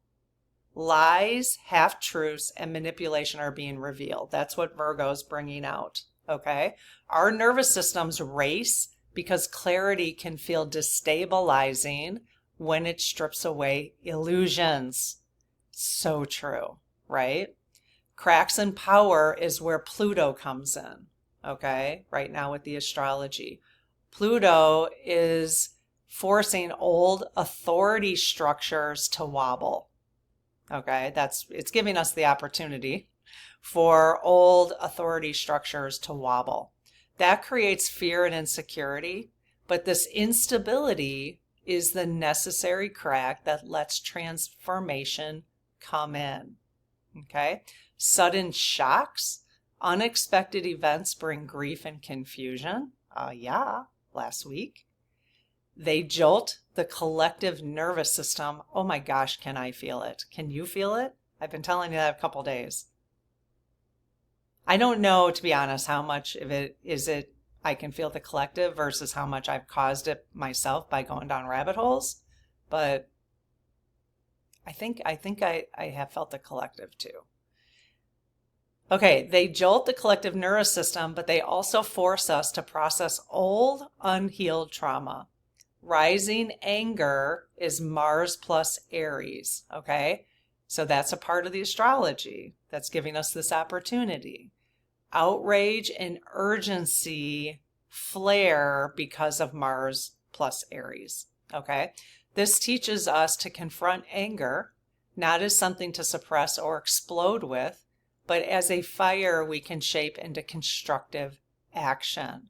lies, half-truths, and manipulation are being revealed. That's what Virgo's bringing out, okay? Our nervous systems race because clarity can feel destabilizing when it strips away illusions. So true, right? Cracks in power is where Pluto comes in, okay? Right now with the astrology. Pluto is forcing old authority structures to wobble. Okay, it's giving us the opportunity for old authority structures to wobble. That creates fear and insecurity, but this instability is the necessary crack that lets transformation come in. Okay, sudden shocks, unexpected events bring grief and confusion. Last week. They jolt the collective nervous system. Oh my gosh, can I feel it? Can you feel it? I've been telling you that a couple days. I don't know, to be honest, how much of it is I can feel the collective versus how much I've caused it myself by going down rabbit holes, but I think I have felt the collective too. Okay, they jolt the collective nervous system, but they also force us to process old, unhealed trauma. Rising anger is Mars plus Aries, okay? So that's a part of the astrology that's giving us this opportunity. Outrage and urgency flare because of Mars plus Aries, okay? This teaches us to confront anger, not as something to suppress or explode with, but as a fire we can shape into constructive action.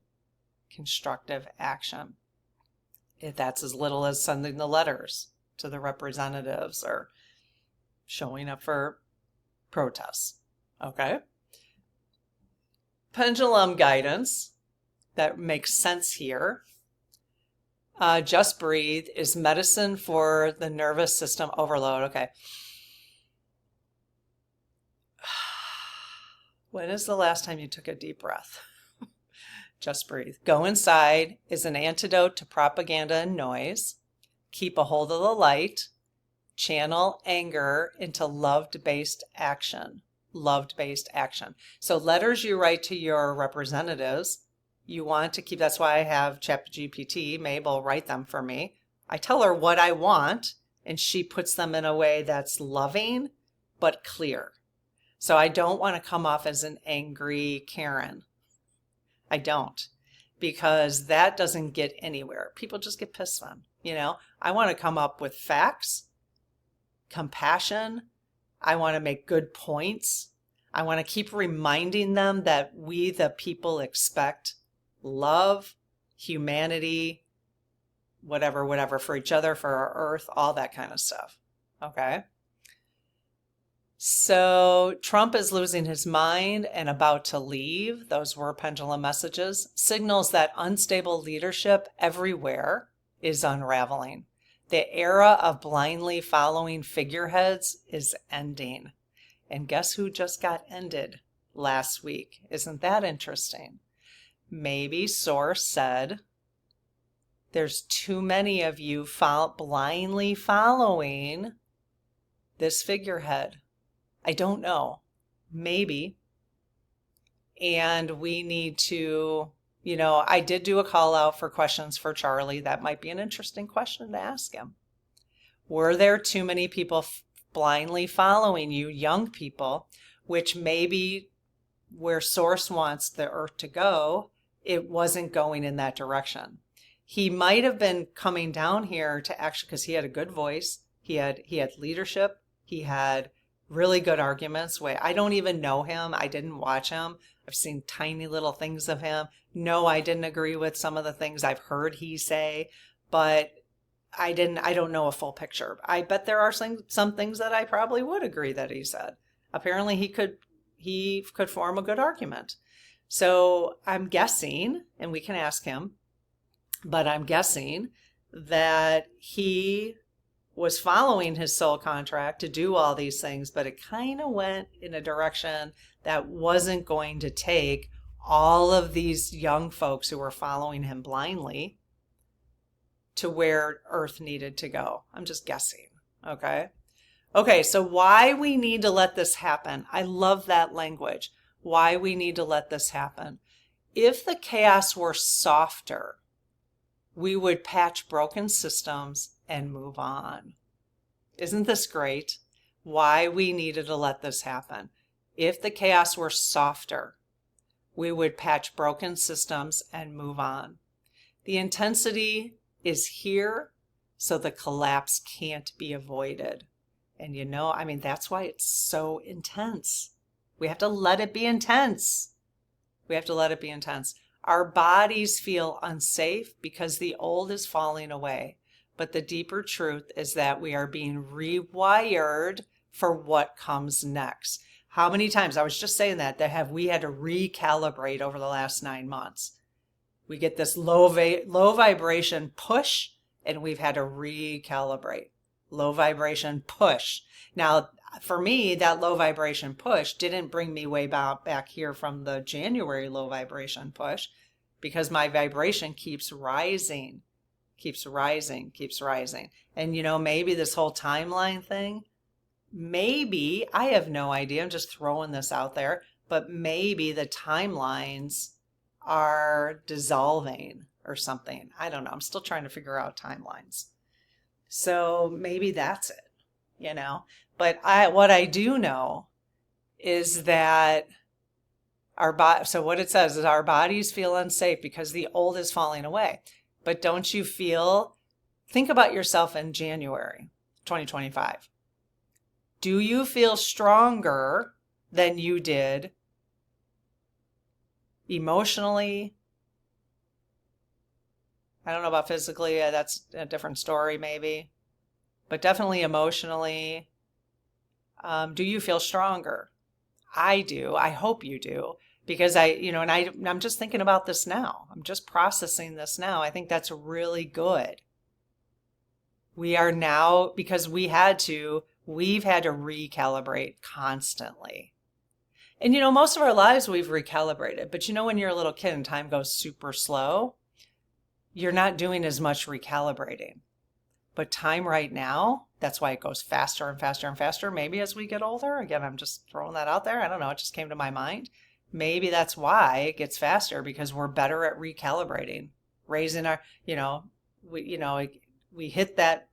Constructive action. If that's as little as sending the letters to the representatives or showing up for protests, okay? Pendulum guidance, that makes sense here. Just breathe is medicine for the nervous system overload, okay. When is the last time you took a deep breath? Just breathe. Go inside is an antidote to propaganda and noise. Keep a hold of the light. Channel anger into love-based action. Love-based action. So letters you write to your representatives, you want to keep, that's why I have ChatGPT, Mabel, write them for me. I tell her what I want, and she puts them in a way that's loving, but clear. So I don't want to come off as an angry Karen. I don't, because that doesn't get anywhere. People just get pissed then, you know. I want to come up with facts, compassion. I want to make good points. I want to keep reminding them that we, the people, expect love, humanity, whatever, for each other, for our earth, all that kind of stuff, okay? So Trump is losing his mind and about to leave. Those were pendulum messages. Signals that unstable leadership everywhere is unraveling. The era of blindly following figureheads is ending. And guess who just got ended last week? Isn't that interesting? Maybe Source said, there's too many of you blindly following this figurehead. I don't know. Maybe. And we need to, you know, I did do a call out for questions for Charlie. That might be an interesting question to ask him. Were there too many people blindly following you, young people, which maybe where Source wants the earth to go, it wasn't going in that direction. He might have been coming down here to actually, because he had a good voice, he had leadership, he had really good arguments. Wait, I don't even know him. I didn't watch him. I've seen tiny little things of him. No, I didn't agree with some of the things I've heard he say, but I don't know a full picture. I bet there are some things that I probably would agree that he said. Apparently he could form a good argument. So I'm guessing, and we can ask him, but I'm guessing that he was following his soul contract to do all these things, but it kind of went in a direction that wasn't going to take all of these young folks who were following him blindly to where Earth needed to go. I'm just guessing. Okay. Okay. So why we need to let this happen. I love that language. Why we need to let this happen. If the chaos were softer, we would patch broken systems and move on. Isn't this great? Why we needed to let this happen. If the chaos were softer, we would patch broken systems and move on. The intensity is here, so the collapse can't be avoided. And that's why it's so intense. We have to let it be intense. We have to let it be intense. Our bodies feel unsafe because the old is falling away. But the deeper truth is that we are being rewired for what comes next. How many times, I was just saying that have we had to recalibrate over the last 9 months? We get this low vibration push, and we've had to recalibrate. Low vibration push. Now, for me, that low vibration push didn't bring me way back here from the January low vibration push, because my vibration keeps rising, keeps rising, keeps rising. And maybe this whole timeline thing, maybe, I have no idea, I'm just throwing this out there, but maybe the timelines are dissolving or something. I don't know. I'm still trying to figure out timelines. So maybe that's it, But what I do know is that so what it says is our bodies feel unsafe because the old is falling away. But don't you think about yourself in January 2025. Do you feel stronger than you did emotionally? I don't know about physically. That's a different story maybe. But definitely emotionally. Do you feel stronger? I do. I hope you do. Because I'm just thinking about this now. I'm just processing this now. I think that's really good. We are now, because we've had to recalibrate constantly. And most of our lives we've recalibrated. But when you're a little kid and time goes super slow, you're not doing as much recalibrating. But time right now, that's why it goes faster and faster and faster. Maybe as we get older, again, I'm just throwing that out there. I don't know. It just came to my mind. Maybe that's why it gets faster, because we're better at recalibrating, raising our, we hit that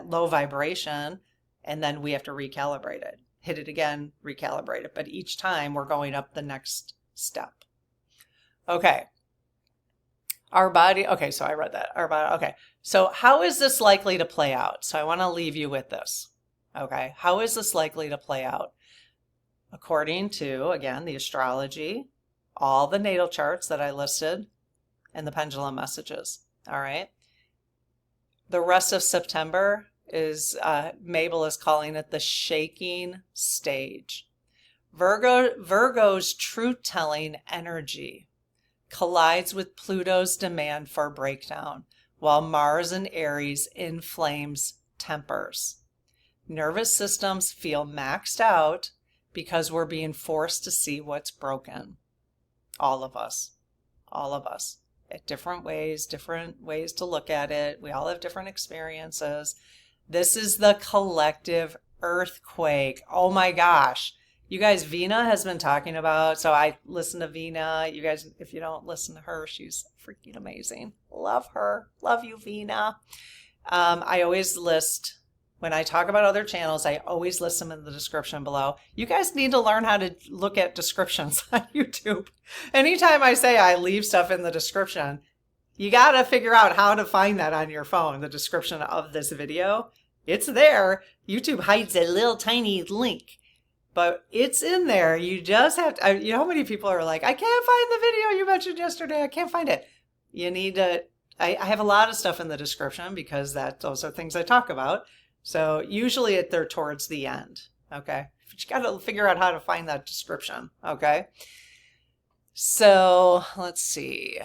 low vibration, and then we have to recalibrate it, hit it again, recalibrate it. But each time we're going up the next step. Okay. Our body, okay, so I read that. Our body, okay. So how is this likely to play out? So I want to leave you with this. Okay. How is this likely to play out? According to, again, the astrology, all the natal charts that I listed, and the pendulum messages. All right. The rest of September is, Mabel is calling it the shaking stage. Virgo's truth-telling energy collides with Pluto's demand for breakdown, while Mars in Aries inflames tempers. Nervous systems feel maxed out because we're being forced to see what's broken. All of us, at different ways to look at it. We all have different experiences. This is the collective earthquake. Oh my gosh. You guys, Vina has been talking about, so I listen to Vina. You guys, if you don't listen to her, she's freaking amazing. Love her. Love you, Vina. I always list, when I talk about other channels, I always list them in the description below. You guys need to learn how to look at descriptions on YouTube. Anytime I say I leave stuff in the description, you got to figure out how to find that on your phone, the description of this video. It's there. YouTube hides a little tiny link. But it's in there. You just have to, you know how many people are like, I can't find the video you mentioned yesterday. I can't find it. You need to, I have a lot of stuff in the description because those are things I talk about. So usually they're towards the end. Okay. But you got to figure out how to find that description. Okay. So let's see.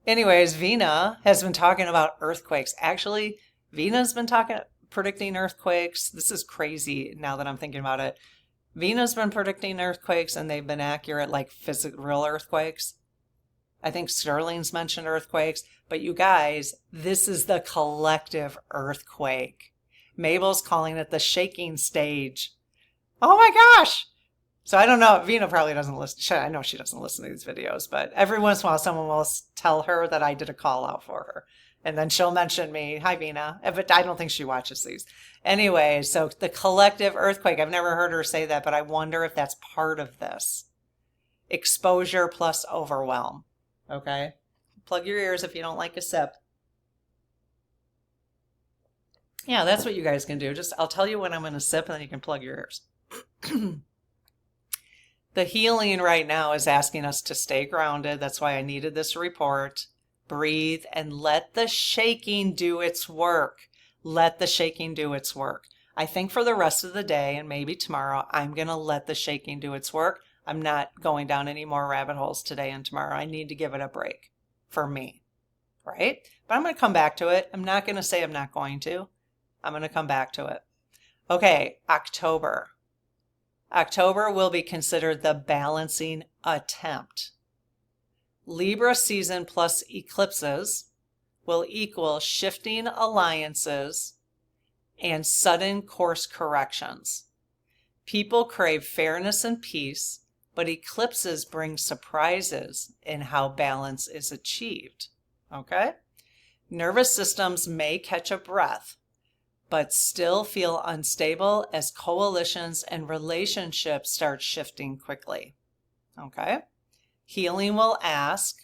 Anyways, Vina has been talking about earthquakes. Actually, Vina's been predicting earthquakes. This is crazy now that I'm thinking about it. Vina's been predicting earthquakes and they've been accurate, like real earthquakes. I think Sterling's mentioned earthquakes, but you guys, this is the collective earthquake. Mabel's calling it the shaking stage. Oh my gosh. So I don't know. Vina probably doesn't listen. I know she doesn't listen to these videos, but every once in a while someone will tell her that I did a call out for her. And then she'll mention me. Hi, Vina. But I don't think she watches these. Anyway, so the collective earthquake. I've never heard her say that, but I wonder if that's part of this. Exposure plus overwhelm. Okay? Plug your ears if you don't like a sip. Yeah, that's what you guys can do. I'll tell you when I'm going to sip and then you can plug your ears. The healing right now is asking us to stay grounded. That's why I needed this report. Breathe and let the shaking do its work. Let the shaking do its work. I think for the rest of the day and maybe tomorrow, I'm going to let the shaking do its work. I'm not going down any more rabbit holes today and tomorrow. I need to give it a break for me, right? But I'm going to come back to it. I'm not going to say I'm not going to. I'm going to come back to it. Okay, October. October will be considered the balancing attempt. Libra season plus eclipses will equal shifting alliances and sudden course corrections. People crave fairness and peace, but eclipses bring surprises in how balance is achieved. Okay? Nervous systems may catch a breath, but still feel unstable as coalitions and relationships start shifting quickly. Okay? Healing will ask,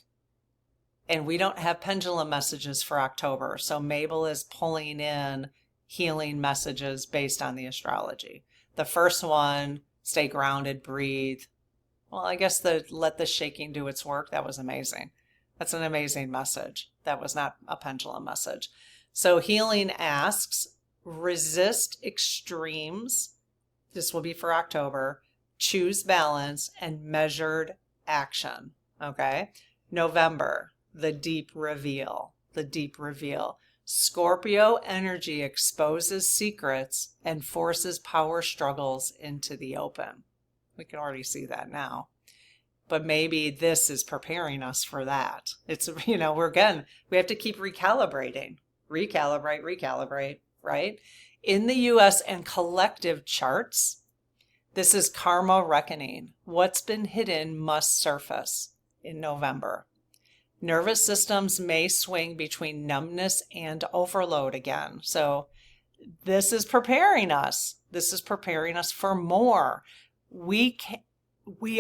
and we don't have pendulum messages for October, so Mabel is pulling in healing messages based on the astrology. The first one, stay grounded, breathe. Well, I guess let the shaking do its work. That was amazing. That's an amazing message. That was not a pendulum message. So healing asks, resist extremes. This will be for October. Choose balance and measured action. Okay. November, the deep reveal. The deep reveal. Scorpio energy exposes secrets and forces power struggles into the open. We can already see that now. But maybe this is preparing us for that. It's, we have to keep recalibrating. Recalibrate, right? In the US and collective charts, this is karma reckoning. What's been hidden must surface in November. Nervous systems may swing between numbness and overload again. So this is preparing us. This is preparing us for more. We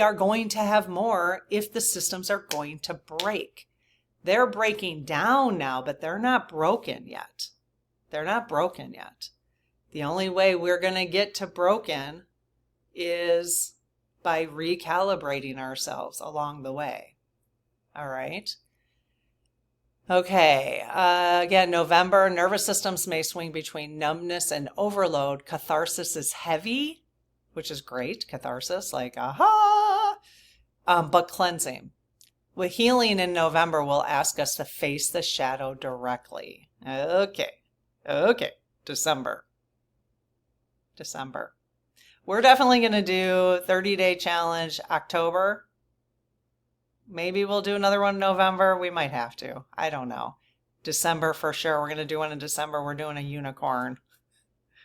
are going to have more if the systems are going to break. They're breaking down now, but they're not broken yet. They're not broken yet. The only way we're going to get to broken is by recalibrating ourselves along the way. All right. Okay. Again, November, nervous systems may swing between numbness and overload. Catharsis is heavy, which is great. Catharsis, like, aha. But cleansing. With healing in November will ask us to face the shadow directly. Okay. December. We're definitely going to do 30-day challenge October. Maybe we'll do another one in November. We might have to. I don't know. December for sure. We're going to do one in December. We're doing a unicorn.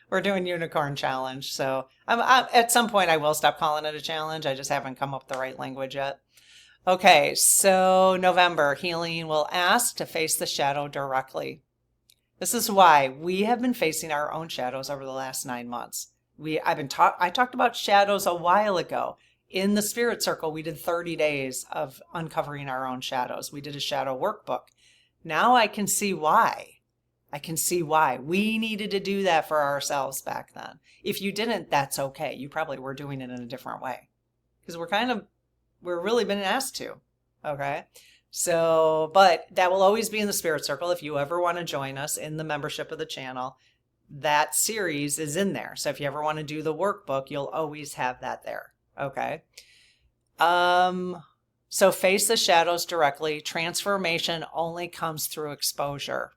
We're doing unicorn challenge. So at some point I will stop calling it a challenge. I just haven't come up with the right language yet. Okay, so November, healing will ask to face the shadow directly. This is why we have been facing our own shadows over the last 9 months. I talked about shadows a while ago. In the Spirit Circle, we did 30 days of uncovering our own shadows. We did a shadow workbook. Now I can see why. I can see why. We needed to do that for ourselves back then. If you didn't, that's okay. You probably were doing it in a different way because we're really been asked to. Okay. So, but that will always be in the spirit circle. If you ever want to join us in the membership of the channel, that series is in there. So if you ever want to do the workbook, you'll always have that there. Okay. So face the shadows directly. Transformation only comes through exposure.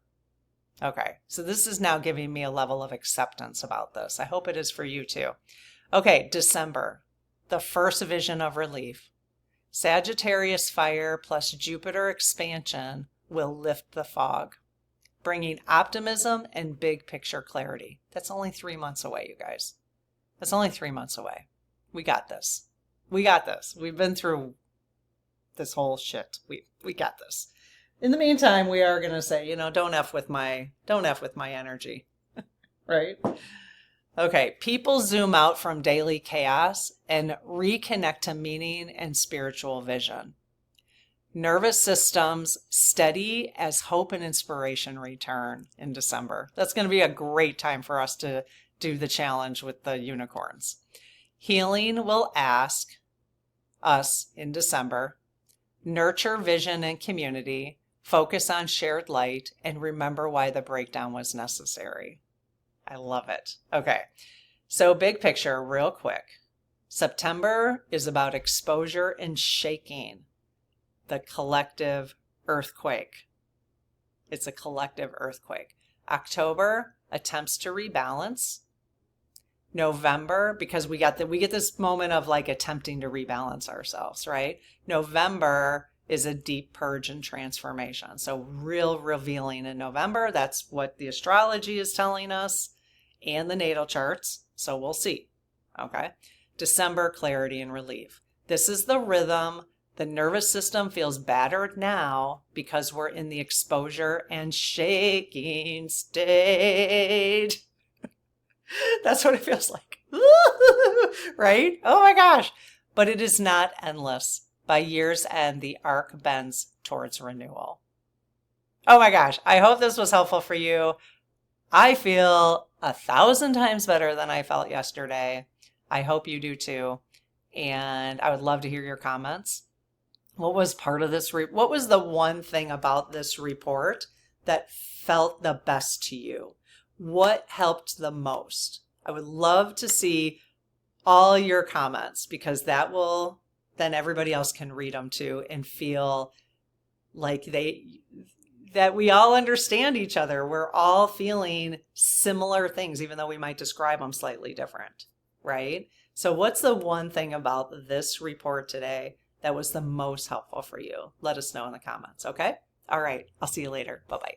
Okay. So this is now giving me a level of acceptance about this. I hope it is for you too. Okay. December, the first vision of relief. Sagittarius fire plus Jupiter expansion will lift the fog, bringing optimism and big picture clarity. That's only 3 months away, you guys. That's only 3 months away. We got this. We got this. We've been through this whole shit. We got this. In the meantime, we are going to say, don't F with my energy. Right? Okay, people zoom out from daily chaos and reconnect to meaning and spiritual vision. Nervous systems steady as hope and inspiration return in December. That's going to be a great time for us to do the challenge with the unicorns. Healing will ask us in December, nurture vision and community, focus on shared light, and remember why the breakdown was necessary. I love it. Okay, so big picture real quick. September is about exposure and shaking. The collective earthquake. It's a collective earthquake. October, attempts to rebalance. November, because we get this moment of like attempting to rebalance ourselves, right? November is a deep purge and transformation. So real revealing in November. That's what the astrology is telling us and the natal charts. So we'll see. Okay. December, clarity and relief. This is the rhythm. The nervous system feels battered now because we're in the exposure and shaking state. That's what it feels like. Right? Oh my gosh. But it is not endless. By year's end, the arc bends towards renewal. Oh my gosh. I hope this was helpful for you. I feel 1,000 times better than I felt yesterday. I hope you do too. And I would love to hear your comments. What was part of this? What was the one thing about this report that felt the best to you? What helped the most? I would love to see all your comments because that will, then everybody else can read them too and feel like that we all understand each other. We're all feeling similar things, even though we might describe them slightly different, right? So what's the one thing about this report today that was the most helpful for you? Let us know in the comments, okay? All right, I'll see you later. Bye-bye.